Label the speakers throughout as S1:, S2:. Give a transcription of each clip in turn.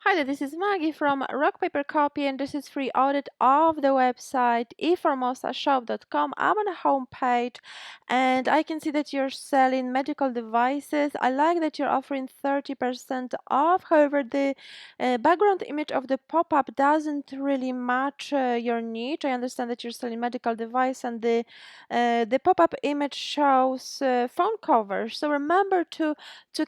S1: Hi there, this is Maggie from Rock Paper Copy, and this is free audit of the website eFormosaShop.com. I'm on the home page, and I can see that you're selling medical devices. I like that you're offering 30% off. However, the background image of the pop-up doesn't really match your niche. I understand that you're selling medical device, and the pop-up image shows phone covers. So remember to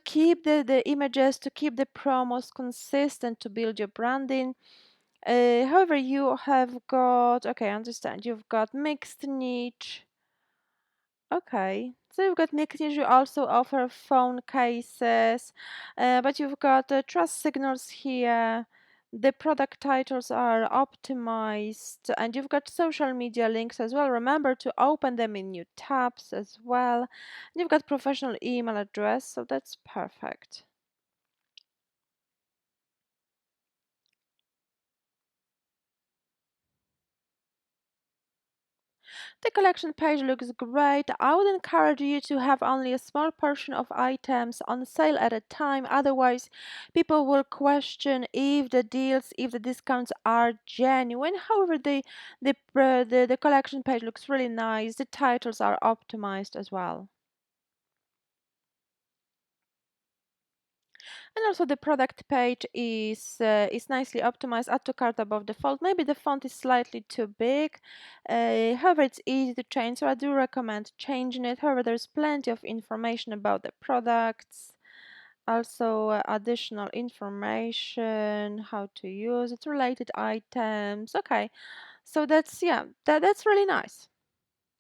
S1: keep the images, to keep the promos consistent, to build your branding. However, you have got, okay, I understand, you've got mixed niche. Okay, so you've got mixed niche, you also offer phone cases, but you've got trust signals here. The product titles are optimized, and you've got social media links as well. Remember to open them in new tabs as well. And you've got professional email address, so that's perfect. The collection page looks great. I would encourage you to have only a small portion of items on sale at a time. Otherwise, people will question if the deals, if the discounts are genuine. However, the collection page looks really nice. The titles are optimized as well. And also the product page is nicely optimized. Add to cart above default. Maybe the font is slightly too big. However, it's easy to change, so I do recommend changing it. However, there's plenty of information about the products. Also, additional information, how to use it, related items. Okay, so that's, yeah, that's really nice.